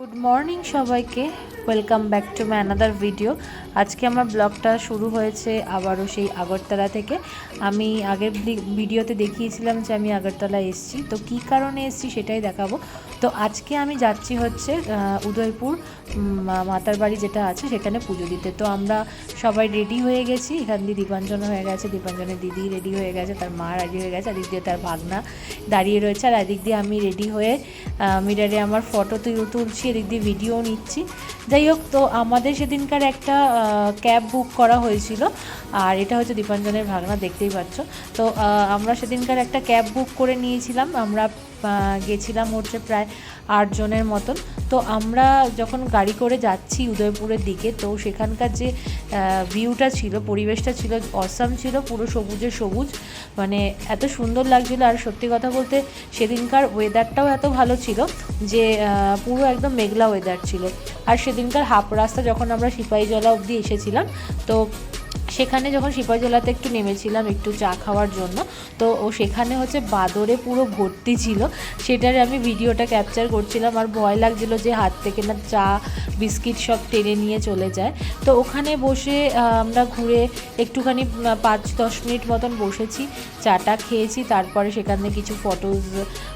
Good morning সবাইকে, welcome back to my another video. আজকে আমার ব্লগটা শুরু হয়েছে আবারও সেই আগরতলা থেকে। আমি আগের ভিডিওতে দেখিয়েছিলাম যে আমি আগরতলা এসেছি, তো কী কারণে এসেছি সেটাই দেখাবো। তো আজকে আমি যাচ্ছি হচ্ছে উদয়পুর মাতার বাড়ি যেটা আছে সেখানে পুজো দিতে। তো আমরা সবাই রেডি হয়ে গেছি, এখান দিয়ে দীপাঞ্জন হয়ে গেছে, দীপাঞ্জনের দিদি রেডি হয়ে গেছে, তার মা রেডি হয়ে গেছে, এদিক দিয়ে তার ভাগনা দাঁড়িয়ে রয়েছে, আর এদিক দিয়ে আমি রেডি হয়ে মিরারে আমার ফটো তুলছি, এদিক দিয়ে ভিডিও নিচ্ছি। যাই হোক, তো আমাদের সেদিনকার একটা ক্যাব বুক করা হয়েছিল, আর এটা হচ্ছে দীপাঞ্জনের ভাগনা, দেখতেই পাচ্ছ। তো আমরা সেদিনকার একটা ক্যাব বুক করে নিয়েছিলাম, আমরা গেছিলাম হচ্ছে প্রায় 8 জনের মতন। তো আমরা যখন গাড়ি করে যাচ্ছি উদয়পুরের দিকে, তো সেখানকার যে ভিউটা ছিল, পরিবেশটা ছিল অসাম ছিল, পুরো সবুজে সবুজ, মানে এত সুন্দর লাগছিলো। আর সত্যি কথা বলতে সেদিনকার ওয়েদারটাও এত ভালো ছিল যে পুরো একদম মেঘলা ওয়েদার ছিল। আর সেদিনকার হাফ রাস্তা যখন আমরা সিপাহীজলা অবধি এসেছিলাম, তো সেখানে যখন সিপাহীজলাতে একটু নেমেছিলাম একটু চা খাওয়ার জন্য, তো সেখানে হচ্ছে বাদরে পুরো ভর্তি ছিল, সেটারে আমি ভিডিওটা ক্যাপচার করছিলাম। আর ভয় লাগছিল যে হাত থেকে না চা বিস্কিট সব টেনে নিয়ে চলে যায়। তো ওখানে বসে আমরা ঘুরে একটুখানি 5-10 মিনিট মতন বসেছি, চাটা খেয়েছি, তারপরে সেখান থেকে কিছু ফটোজ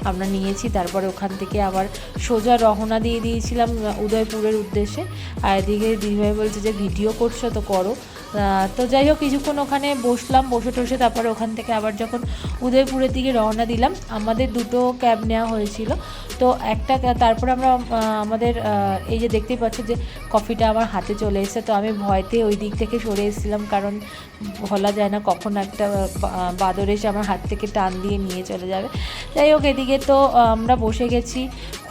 আমরা নিয়েছি। তারপরে ওখান থেকে আবার সোজা রওনা দিয়ে দিয়েছিলাম উদয়পুরের উদ্দেশ্যে। আর এদিকে দিদিভাই বলছে যে ভিডিও করছো তো করো। তো যাই হোক, কিছুক্ষণ ওখানে বসলাম, বসে তারপরে ওখান থেকে আবার যখন উদয়পুরের দিকে রওনা দিলাম, আমাদের 2টো ক্যাব নেওয়া হয়েছিল। তো একটা তারপরে আমরা আমাদের এই যে দেখতেই পাচ্ছ যে কফিটা আমার হাতে চলে এসেছে, তো আমি ভয়তে ওই দিক থেকে সরে এসেছিলাম, কারণ বলা যায় না কখন একটা বাদর এসে আমার হাত থেকে টান দিয়ে নিয়ে চলে যাবে। যাই হোক, এদিকে তো আমরা বসে গেছি,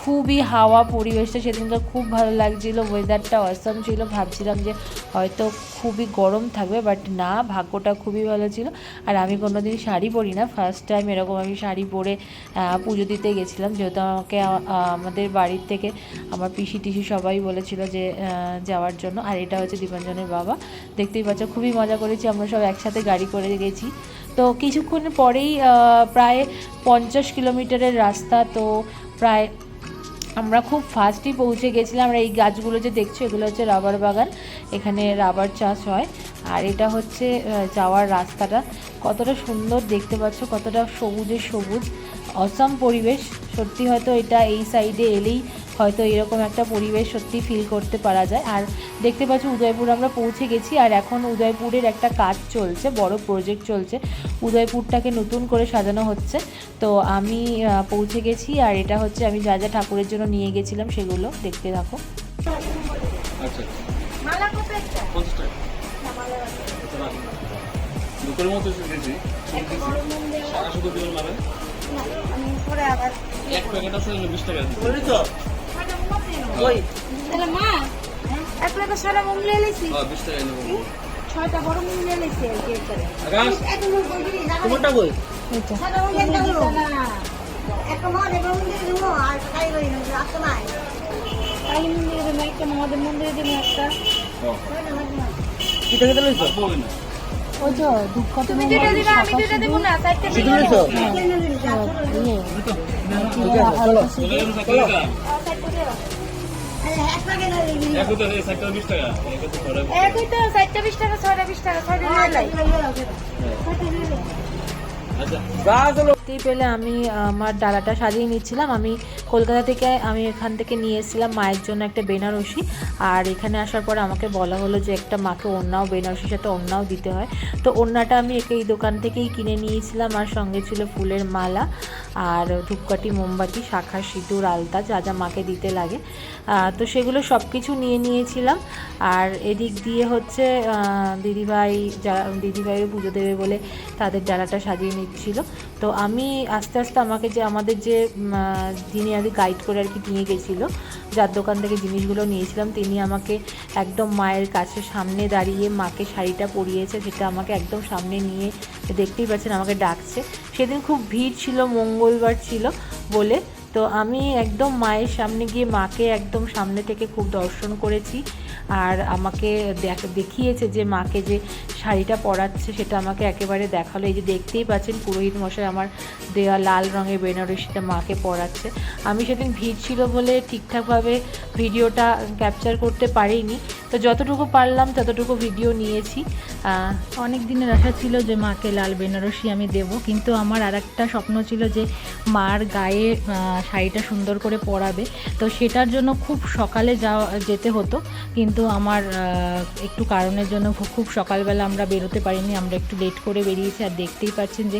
খুবই হাওয়া, পরিবেশটা সেদিনটা খুব ভালো লাগছিল, ওয়েদারটা অসাম ছিল। ভাবছিলাম যে হয়তো খুবই গরম থাকবে, বাট না, ভাগ্যটা খুবই ভালো ছিল। আর আমি কোনোদিন শাড়ি পরি না, ফার্স্ট টাইম এরকম আমি শাড়ি পরে পুজো দিতে গেছিলাম, যেহেতু আমাকে আমাদের বাড়ির থেকে আমার পিসি টিসি সবাই বলেছিল যে যাওয়ার জন্য। আর এটা হচ্ছে দীপাঞ্জনের বাবা, দেখতেই পাচ্ছ, খুবই মজা করেছি, আমরা সব একসাথে গাড়ি করে গেছি। তো কিছুক্ষণ পরেই প্রায় 50 কিলোমিটারের রাস্তা, তো প্রায় আমরা খুব ফাস্টই পৌঁছে গেছিলাম। আমরা এই গাছগুলো যে দেখছো এগুলো হচ্ছে রাবার বাগান, এখানে রাবার চাষ হয়। আর এটা হচ্ছে যাওয়ার রাস্তাটা, কতটা সুন্দর দেখতে পাচ্ছ, কতটা সবুজে সবুজ, অসাম পরিবেশ। সত্যি হয়তো এটা এই সাইডে এলেই হয়তো এরকম একটা পরিবেশ সত্যি ফিল করতে পারা যায়। আর দেখতে পাচ্ছ উদয়পুর আমরা পৌঁছে গেছি, আর এখন উদয়পুরের একটা কাজ চলছে, বড় প্রজেক্ট চলছে, উদয়পুরটাকে নতুন করে সাজানো হচ্ছে। তো আমি পৌঁছে গেছি, আর এটা হচ্ছে আমি যা যা ঠাকুরের জন্য নিয়ে গেছিলাম সেগুলো দেখতে থাকো। এক প্যাকেট আছে 20 টাকা। এক প্যাকেট সারা মুগ নিয়ে এলেছি। 20 টাকা নেব। 6টা বড় মুগ নিয়ে এলেছি আর কি করে। কোনটা কই? এটা। সারা মুগ একটা হলো না। একটা মাছ এবং মুগ দিয়ে দেবো আর খাই করি না, রাস্তা নাই। কালী মন্দিরে দেবো একটা, আমাদের মন্দিরে দেবো একটা। কি টাকা দিলেন স্যার? বলেন না। ওই তো দুঃখ তুমি যেটা দিবা আমি যেটা দেব না, সাইডটা দিলে তো। দেখতেই পেলে আমি আমার ডালাটা সাজিয়ে নিচ্ছিলাম। আমি কলকাতা থেকে আমি এখান থেকে নিয়ে এসেছিলাম মায়ের জন্য একটা বেনারসি, আর এখানে আসার পর আমাকে বলা হলো যে একটা মাকে ওড়নাও, বেনারসির সাথে ওড়নাও দিতে হয়। তো ওড়নাটা আমি এই দোকান থেকেই কিনে নিয়েছিলাম, আর সঙ্গে ছিল ফুলের মালা আর ধূপকাঠি, মোমবাতি, শাঁখা, সিঁদুর, আলতা, যা যা মাকে দিতে লাগে। তো সেগুলো সব কিছু নিয়ে নিয়েছিলাম। আর এদিক দিয়ে হচ্ছে দিদিভাইয়ের পুজো দেবে বলে তাদের ডালাটা সাজিয়ে নিচ্ছিল। তো আমি আস্তে আস্তে আমাকে যে আমাদের যে যিনি আর কি গাইড করে আর কি নিয়ে গেছিলো, যার দোকান থেকে জিনিসগুলো নিয়েছিলাম, তিনি আমাকে একদম মায়ের কাছে সামনে দাঁড়িয়ে মাকে শাড়িটা পরিয়েছে, সেটা আমাকে একদম সামনে নিয়ে, দেখতেই পাচ্ছেন আমাকে ডাকছে। সেদিন খুব ভিড় ছিল, মঙ্গলবার ছিল বলে, তো আমি একদম মায়ের সামনে গিয়ে মাকে একদম সামনে থেকে খুব দর্শন করেছি। আর আমাকে দেখিয়েছে যে মাকে যে শাড়িটা পরাচ্ছে সেটা আমাকে একেবারে দেখালো। এই যে দেখতেই পাচ্ছেন পুরোহিত মশাই আমার দেওয়া লাল রঙের বেনারসিটা মাকে পরাচ্ছে। আমি সেদিন ভিড় ছিল বলে ঠিকঠাকভাবে ভিডিওটা ক্যাপচার করতে পারিনি, তো যতটুকু পারলাম ততটুকু ভিডিও নিয়েছি। অনেক দিনের আশা ছিল যে মাকে লাল বেনারসি আমি দেব, কিন্তু আমার আর একটা স্বপ্ন ছিল যে মার গায়ে শাড়িটা সুন্দর করে পরাবে। তো সেটার জন্য খুব সকালে যেতে হতো, কিন্তু আমার একটু কারণের জন্য খুব সকালবেলা আমরা বেরোতে পারিনি, আমরা একটু লেট করে বেরিয়েছি। আর দেখতেই পাচ্ছেন যে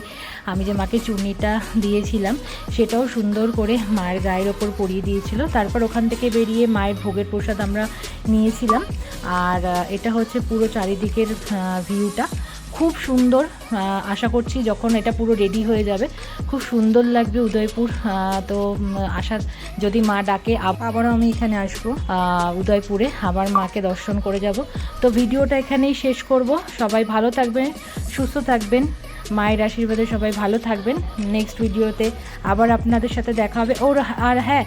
আমি যে মাকে চুন্নিটা দিয়েছিলাম সেটাও সুন্দর করে মায়ের গায়ের ওপর পরিয়ে দিয়েছিল। তারপর ওখান থেকে বেরিয়ে মায়ের ভোগের প্রসাদ আমরা নিয়েছিলাম। আর এটা হচ্ছে পুরো চারিদিকের ভিউটা, খুব সুন্দর। আশা করছি যখন এটা পুরো রেডি হয়ে যাবে খুব সুন্দর লাগবে উদয়পুর। তো যদি মা ডাকে আবারও আমি এখানে আসবো উদয়পুরে, আবার মাকে দর্শন করে যাব। তো ভিডিওটা এখানেই শেষ করব। সবাই ভালো থাকবেন, সুস্থ থাকবেন, মায়ের আশীর্বাদে সবাই ভালো থাকবেন। নেক্সট ভিডিওতে আবার আপনাদের সাথে দেখা হবে। আর হ্যাঁ,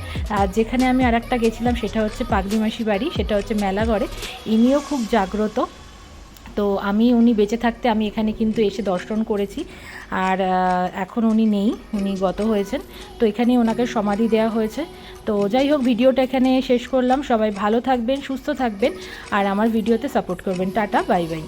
যেখানে আমি আরেকটা গেছিলাম সেটা হচ্ছে পাগলি মাসি বাড়ি, সেটা হচ্ছে মেলাঘরে। ইনিও খুব জাগ্রত। তো উনি বেঁচে থাকতে আমি এখানে কিন্তু এসে দর্শন করেছি। আর এখন উনি নেই, উনি গত হয়েছেন। তো এখানেই ওনাকে সমাধি দেওয়া হয়েছে। তো যাই হোক, ভিডিওটা এখানে শেষ করলাম। সবাই ভালো থাকবেন, সুস্থ থাকবেন, আর আমার ভিডিওতে সাপোর্ট করবেন। Tata, bye bye.